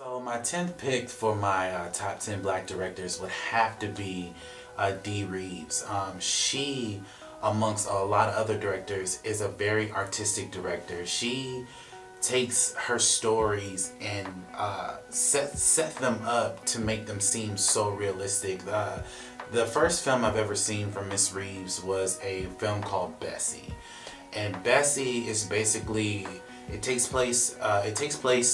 So my 10th pick for my top 10 black directors would have to be Dee Rees. She, amongst a lot of other directors, is a very artistic director. She takes her stories and set them up to make them seem so realistic. The first film I've ever seen from Miss Reeves was a film called Bessie. And Bessie is basically, it takes place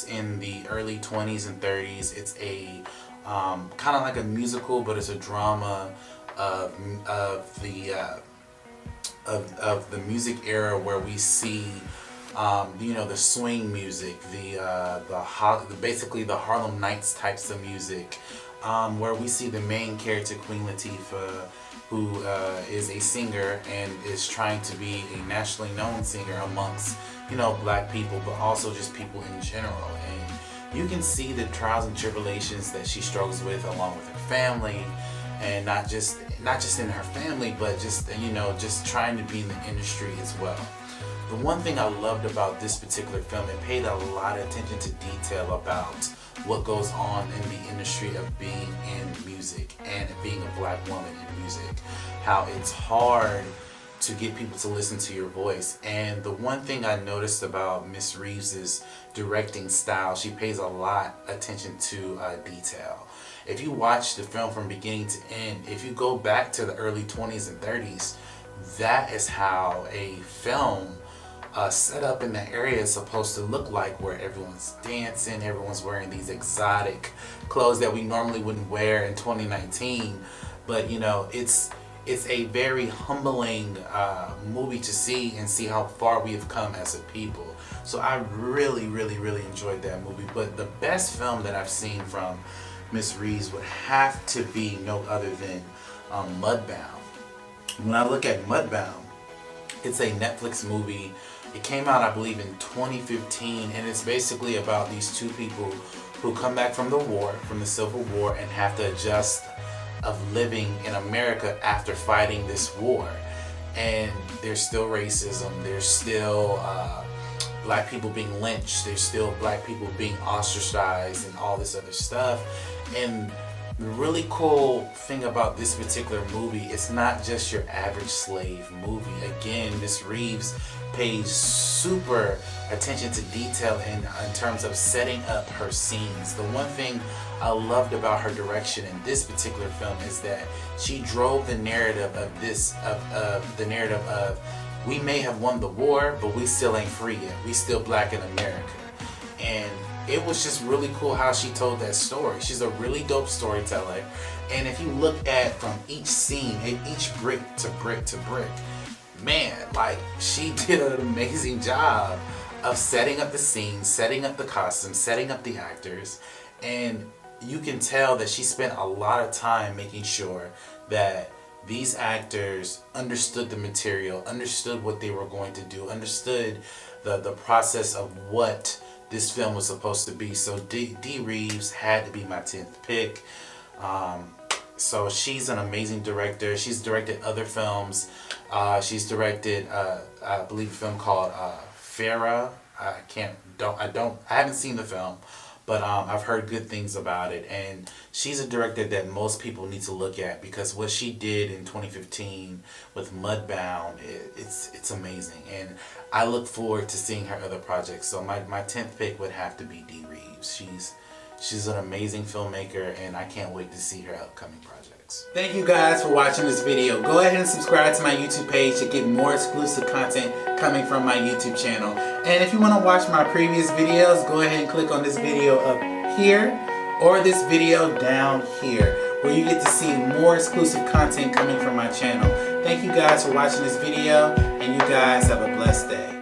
in the early 20s and 30s. It's a kind of like a musical, but it's a drama of the music era where we see the swing music, basically the Harlem Nights types of music, where we see the main character, Queen Latifah, who is a singer and is trying to be a nationally known singer amongst black people, but also just people in general. And you can see the trials and tribulations that she struggles with, along with her family, and not just in her family, but just trying to be in the industry as well. The one thing I loved about this particular film, it paid a lot of attention to detail about what goes on in the industry of being in music and being a black woman in music. How it's hard to get people to listen to your voice. And the one thing I noticed about Miss Reeves' directing style, she pays a lot attention to detail. If you watch the film from beginning to end, if you go back to the early 20s and 30s, that is how a film set up in the area is supposed to look like, where everyone's dancing, everyone's wearing these exotic clothes that we normally wouldn't wear in 2019. But it's a very humbling movie to see, and see how far we have come as a people. So I really enjoyed that movie. But the best film that I've seen from Miss Reeves would have to be no other than Mudbound. When I look at Mudbound, it's a Netflix movie. It came out, I believe, in 2015, and it's basically about these two people who come back from the Civil War, and have to adjust of living in America after fighting this war. And there's still racism, there's still black people being lynched, there's still black people being ostracized, and all this other stuff. And the really cool thing about this particular movie, it's not just your average slave movie. Again, Miss Reeves pays super attention to detail in terms of setting up her scenes. The one thing I loved about her direction in this particular film is that she drove the narrative of we may have won the war, but we still ain't free yet. We still black in America. And it was just really cool how she told that story. She's a really dope storyteller. And if you look at from each scene, each brick to brick to brick, man, like, she did an amazing job of setting up the scenes, setting up the costumes, setting up the actors. And you can tell that she spent a lot of time making sure that these actors understood the material, understood what they were going to do, understood the process of what this film was supposed to be. So Dee Rees had to be my 10th pick. So she's an amazing director. She's directed other films. She's directed, I believe, a film called Farrah. I haven't seen the film, but I've heard good things about it. And she's a director that most people need to look at, because what she did in 2015 with Mudbound, it's amazing. And I look forward to seeing her other projects. So my 10th pick would have to be Dee Rees. She's an amazing filmmaker, and I can't wait to see her upcoming projects. Thank you guys for watching this video. Go ahead and subscribe to my YouTube page to get more exclusive content coming from my YouTube channel. And if you want to watch my previous videos, go ahead and click on this video up here, or this video down here, where you get to see more exclusive content coming from my channel. Thank you guys for watching this video, and you guys have a blessed day.